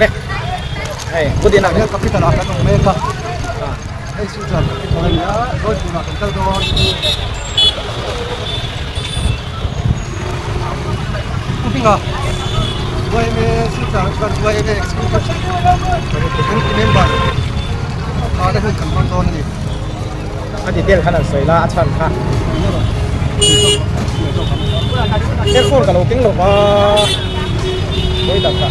thế hey bút đi nào cái capital là cái đồng meka cái sự thật cái này nhá rồi cũng là cái câu đó không biết à vậy mình sự thật còn vậy mình experience cái member à đây là cái con này anh đi tiền khăn là sấy la chăn khăn cái phone cả lô kính lô có mấy tập cả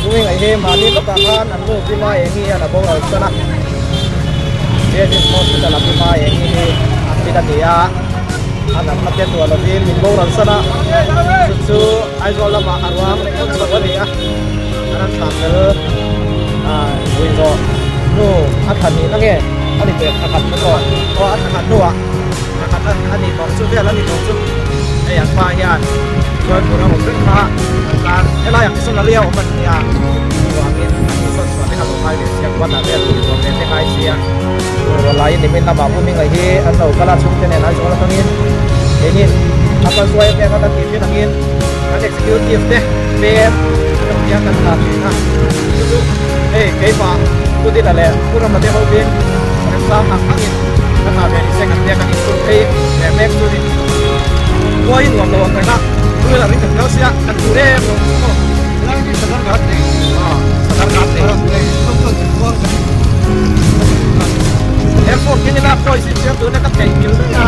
vui ngày đêm mà đi tất cả các anh ngủ phim mai anh nghe là bao giờ sẽ nặng thế thì một là làm phim mai anh nghe anh đã đi à anh làm tập tuần là phim mình bao giờ sẽ nặng chú ai cho làm ăn hoang không sợ cái gì à anh làm cái vui rồi nu anh thành gì nó nghe anh đi về anh thành nó rồi có anh thành nu à anh đi phòng chú về anh đi phòng chúไอ้ยังฟ้ายันก็ตัวเราขึ้นมาการไอ้เราอย่างที่สุดเราเลี้ยวมันอย่างตัวนี้อันนี้ส่วนที่เขาทำเนี่ยเสียงวันนั้นเรียนตัวเป็นที่ใครเสียตัวไล่นี่เป็นระบบผู้มีอะไรที่อันเราก็ละชุ่มเท่านั้นส่วนเราตรงนี้เห็นนี่อาการสวยเป็นอะไรที่ที่ตรงนี้การ executive เนี่ยเป็นต้องเรียนกันทำนะเฮ้ยเกี่ยวกับผู้ที่นั่นแหละผู้ทำมาเที่ยวเป็นเป็นสามหลักทั้งนี้ก็ทำเป็นเซ็กกันเดียกันอีกสุดที่แต่แม่ตัวนี้ว่าอินหวังเราไปนะคือเราเรื่องเราเสียกันดูได้เราเราที่สถานการณ์เนี่ยสถานการณ์เนี่ยต้องติดตัวกันเอฟโฟกินนี่นะคอยสิเสียตัวนี่ก็เก่งอยู่นะ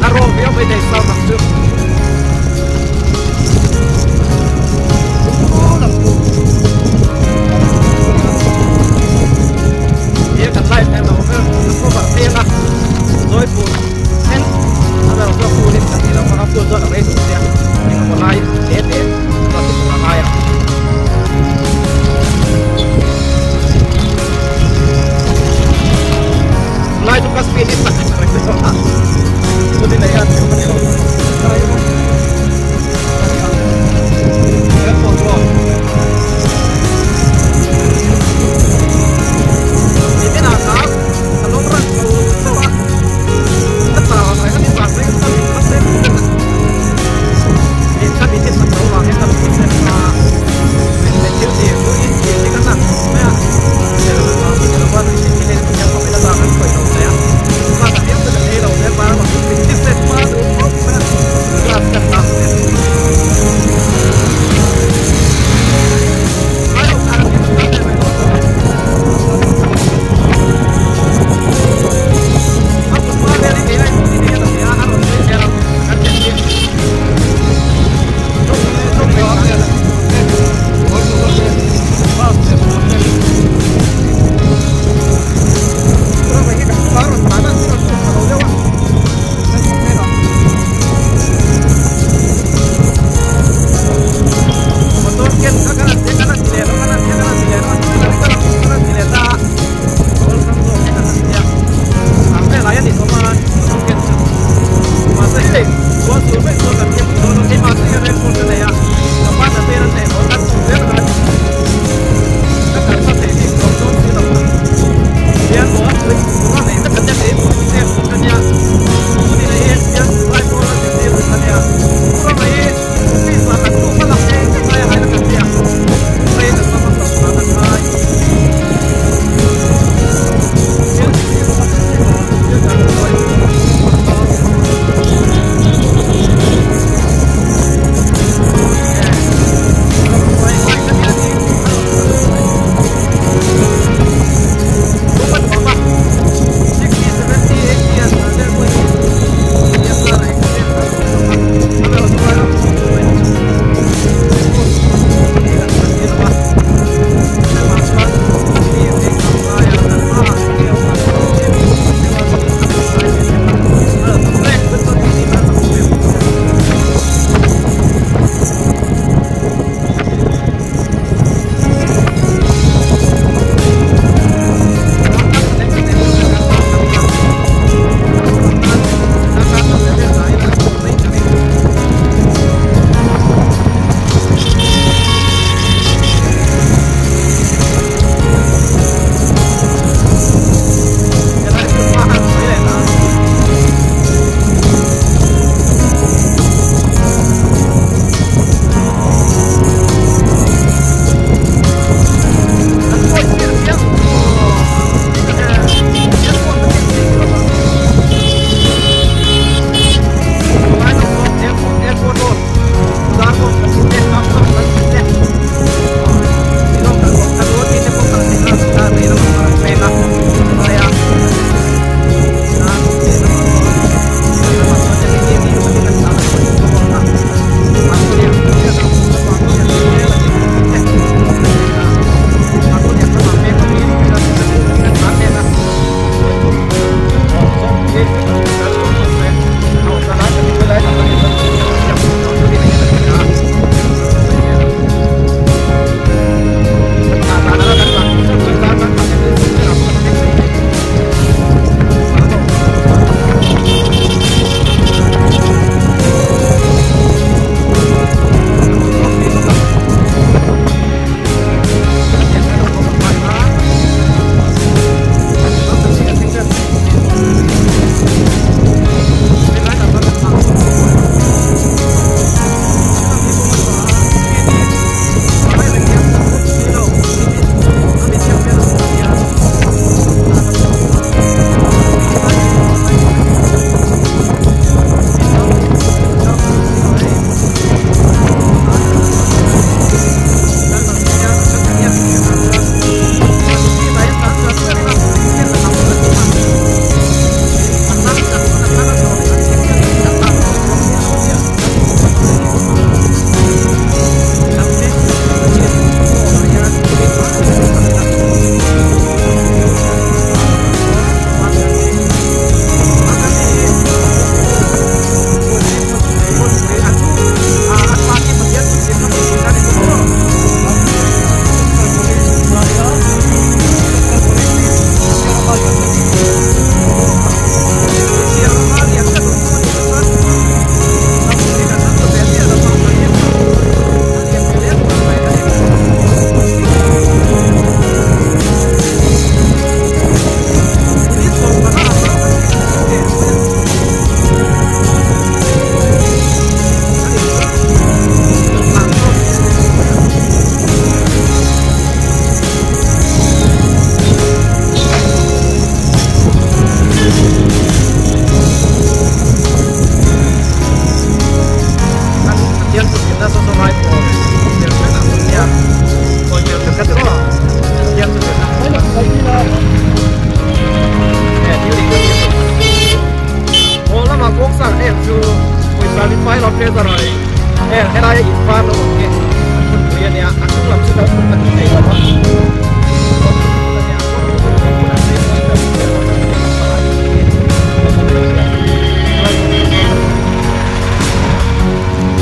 อารมณ์เดียวไปได้สาวนักจุดเดี๋ยวกันไล่แต่เราเนี่ยพวกแบบนี้นะโดยผู้เราก็พูดในสิ่งที่เราทำตัวเราไม่ถูกเนี่ยนี่ก็ไล่เด็ดก็ถูกไล่อะไล่ทุกสปีดนี่สักอะไรก็ชอบพูดในอย่างนี้มัน David Fai lo phe rồi hela in far lo ke kun tuya ne a kun lam se da kun tak nei ba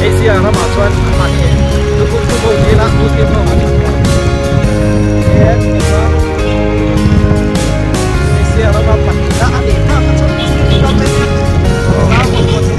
Asia rama chuan ma ke tu ku tu bo ni la tu ti no ani Asia rama pa da ani ta ka chuan tu ka te ra ko ko tu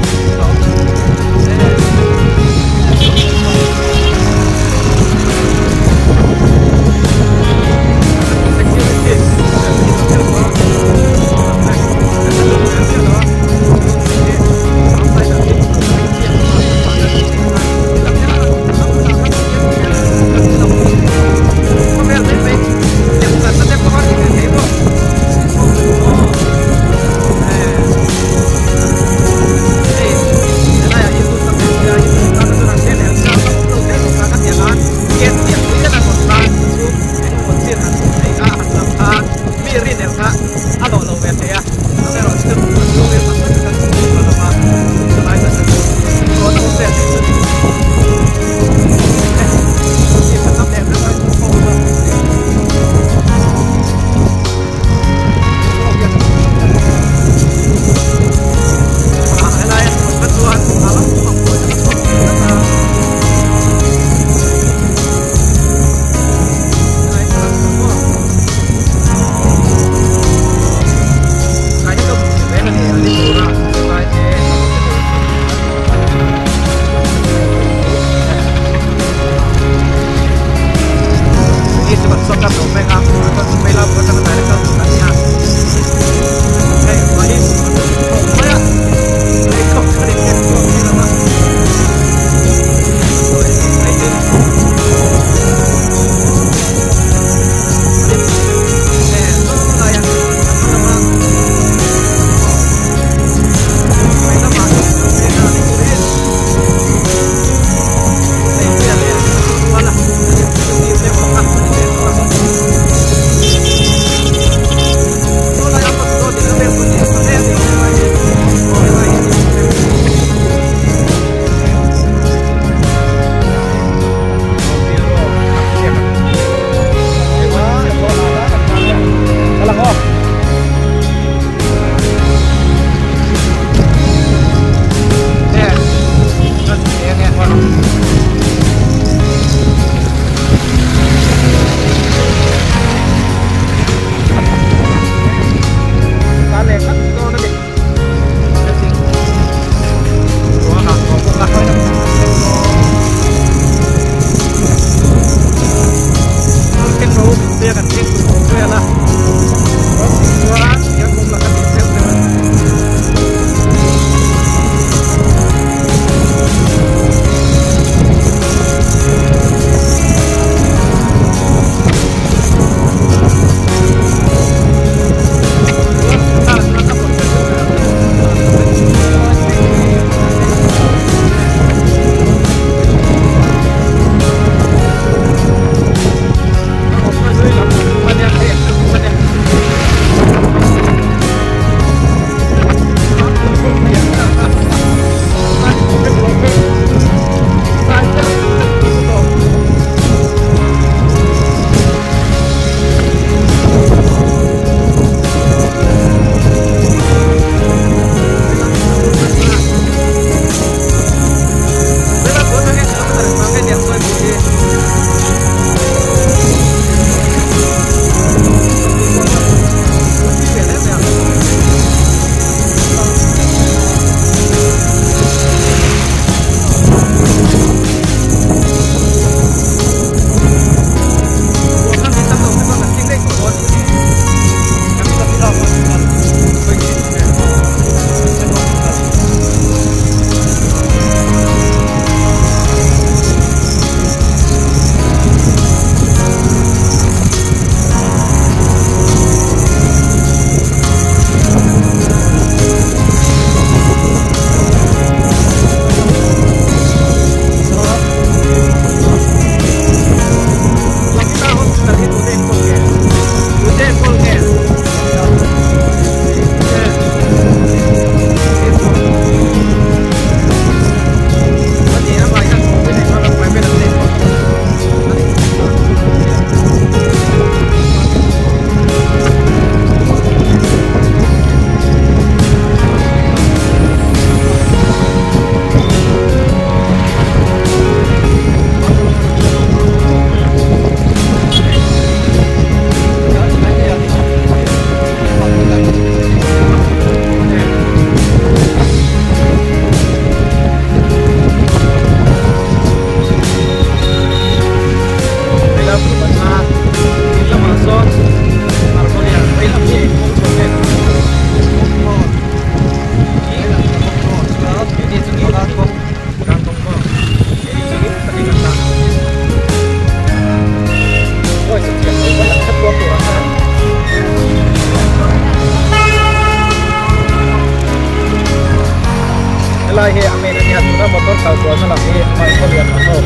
ya tu na motor kau tua na lagi mai ko lihat motor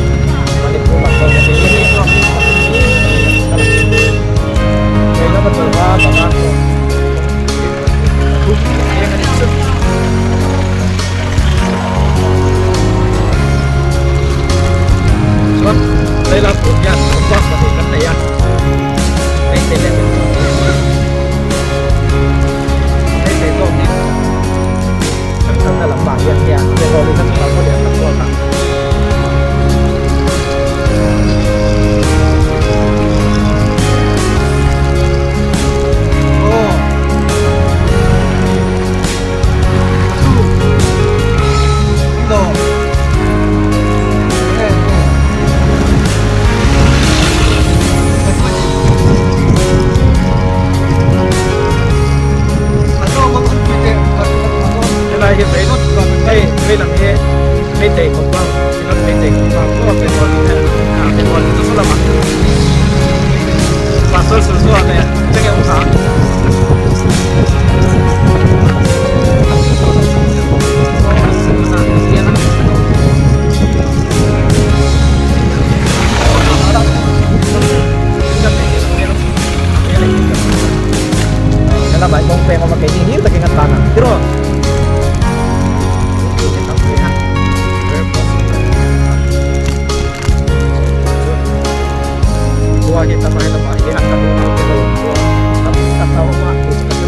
mani ko motor ni ini ko kaya betul ba baka ko yang ada itu sebab saya lakukan ya sebab tadi kan saya ini level ini itu ni kan dalam bagian ya level itu sebab ko dia tak kuat cái làm thế cái tệ của con cái tệ của con có cái con này cái con nó rất là mạnh và sơ sơ này chắc em không sáng cái là bài bóng phèn mà cái gì hiếu ta cái ngăn tàn à thế rồi kita main apa ini akan kita tahu waktu sekarang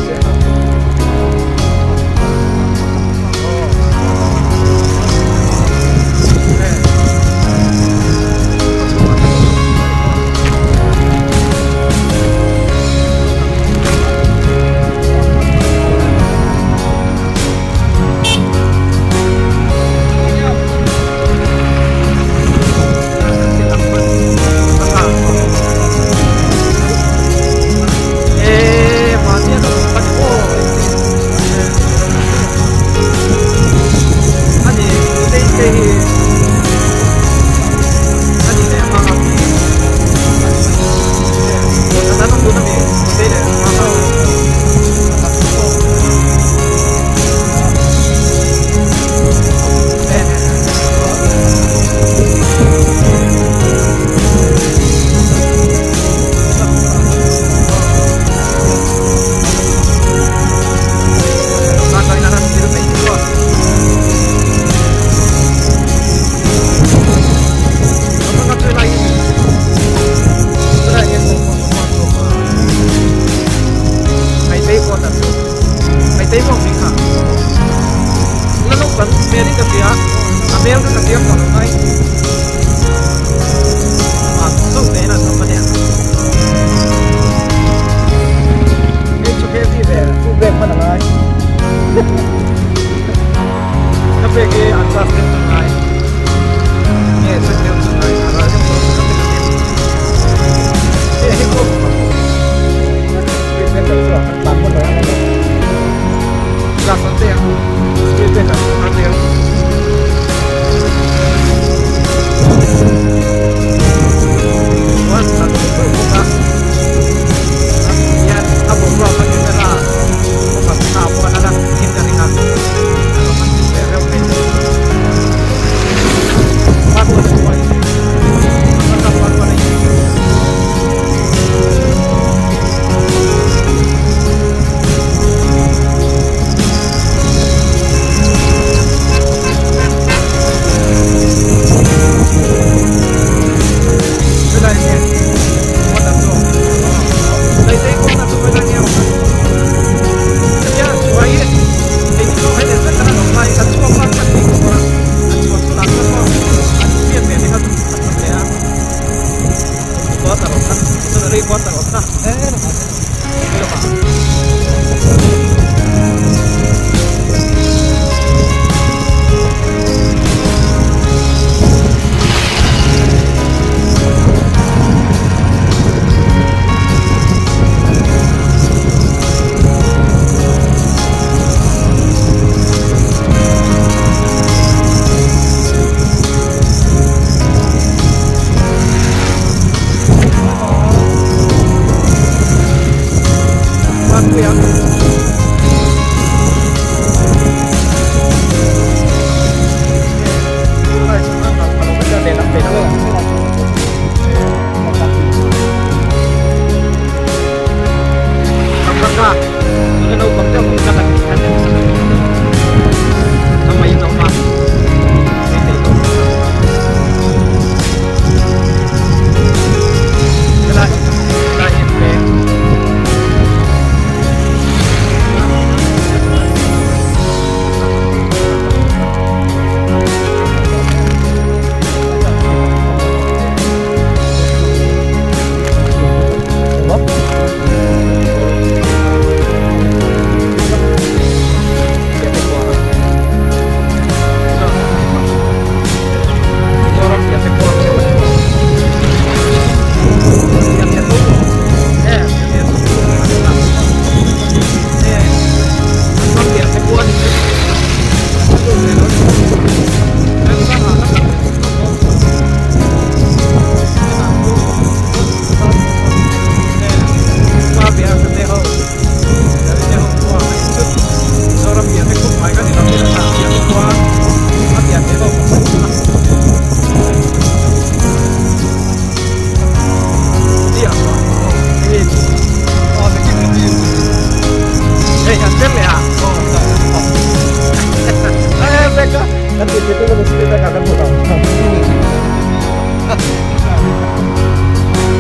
itu terus kita kagak pulang.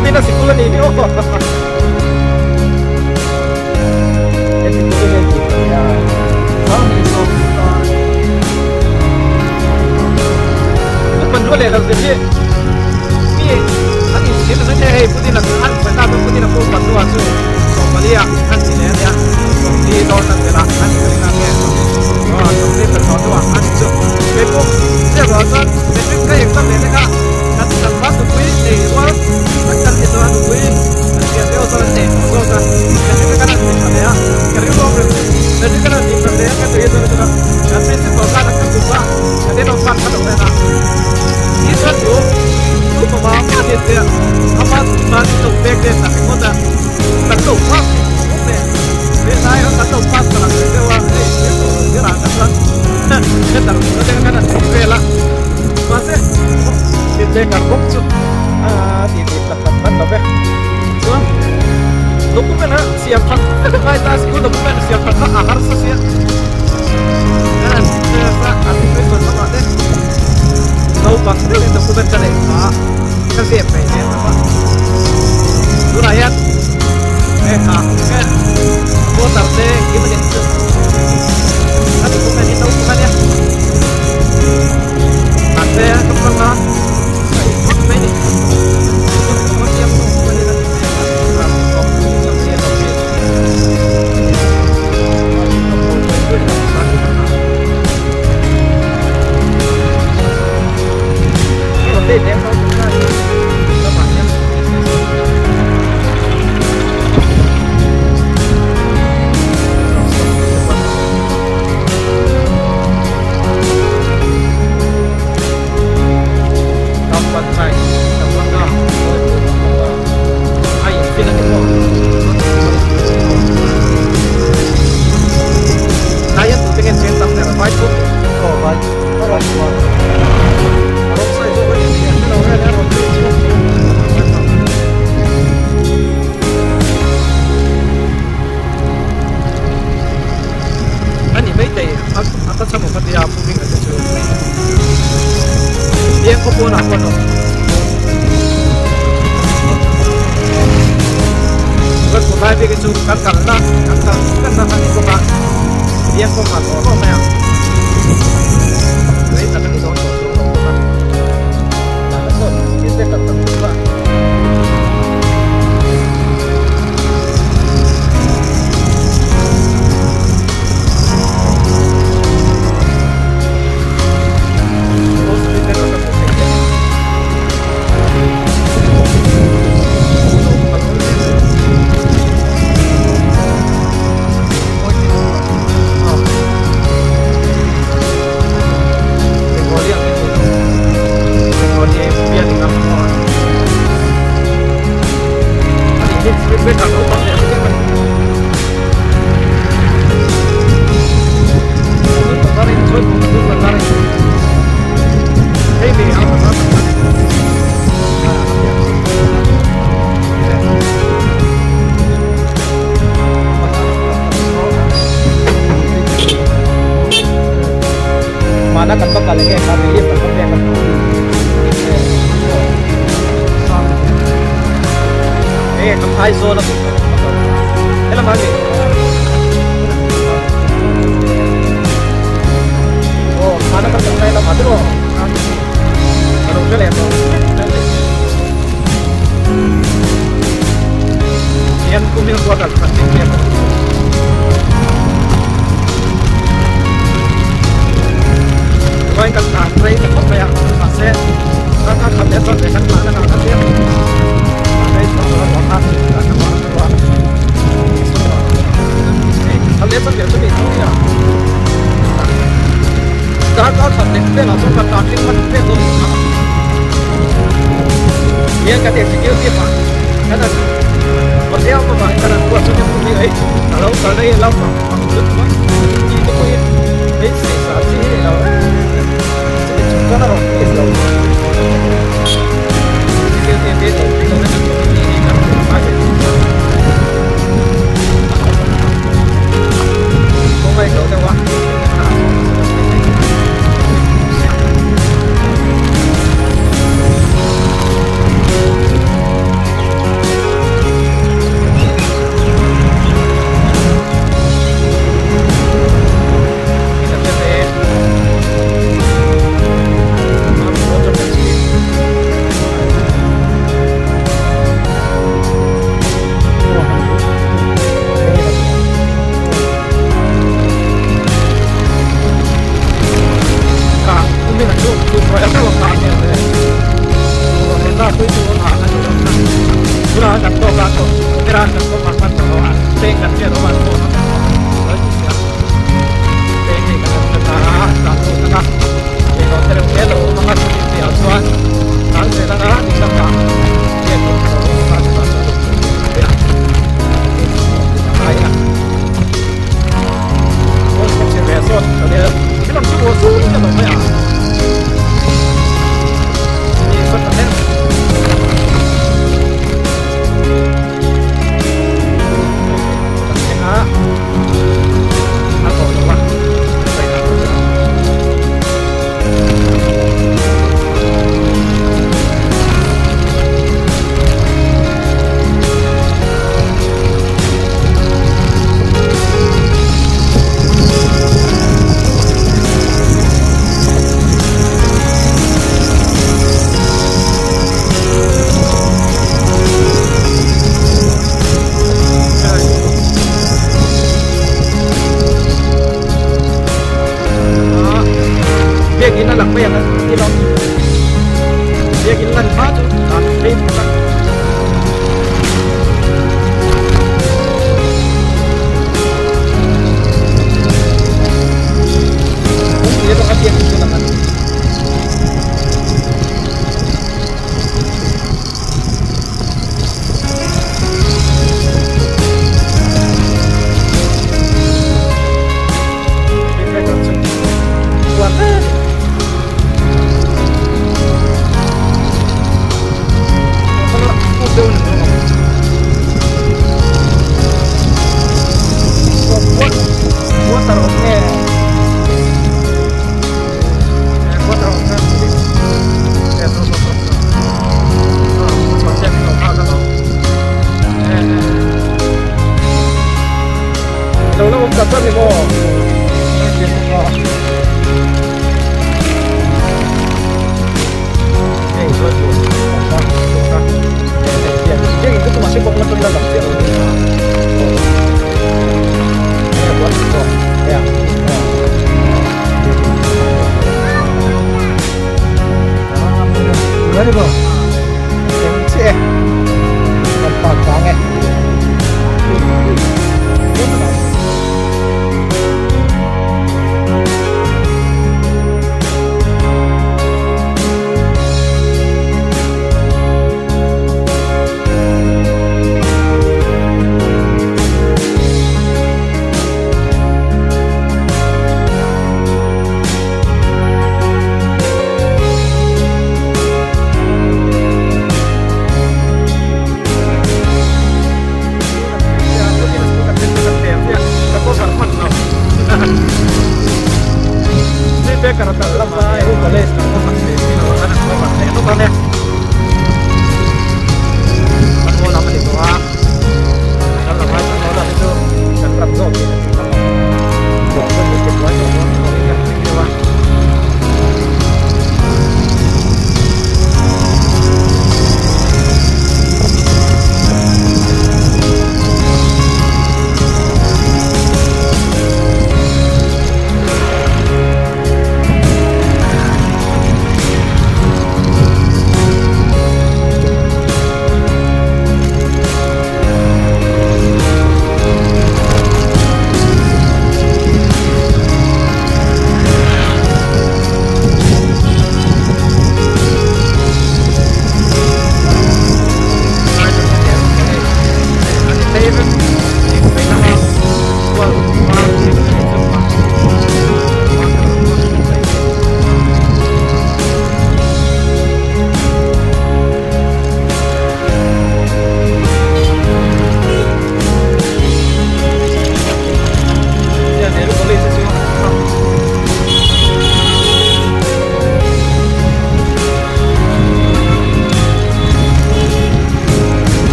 Ini nasi kulen ini oh. Jadi kulen ini ya. Bukan dulu ya kalau jadi ini tadi itu saja putih nak kan kita putih nak buat dua tu. Somalia kan sini ya. Di Northern Irak kan ini kan ya. Oh, jadi terus kan itu. Itu saya rasa jadi kayak kita ni kan kan tempat tu pun luar macam itu kan pun nanti ada orang ni so kan jadi kan ada ya kerja orang jadi kan di Indonesia kan itu kan tapi itu bukan akan buka jadi orang kan orang itu tu pemahaman itu ya apa itu bagian tapi kita tentu pas biasa yang tentu pas kalau kita wah itu gerak kan kita kan bela masih kita karbon tu di tempat apa tu dokumen siapa kai tas itu dokumen siapa harus siap dan kita akan itu sama deh tahu pasti itu dokumen cari kasih apa ini apa tu rakyat kan votar deh gimana itu kan dokumen itu dokumennya ada kepala ini tu so ya lo ka ne le lo na tu tu na na tu na ka to kira ka to ma ka to wa te ka ke ro wa to na lo ji ya te ni ka ta ta to na e no tere ke lo ma ka tu ti a so an se na ni ka ka ke ko ka ta ta ya ai ya o se ve so de que lo que vos subís que lo vea y eso también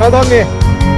Hold on me.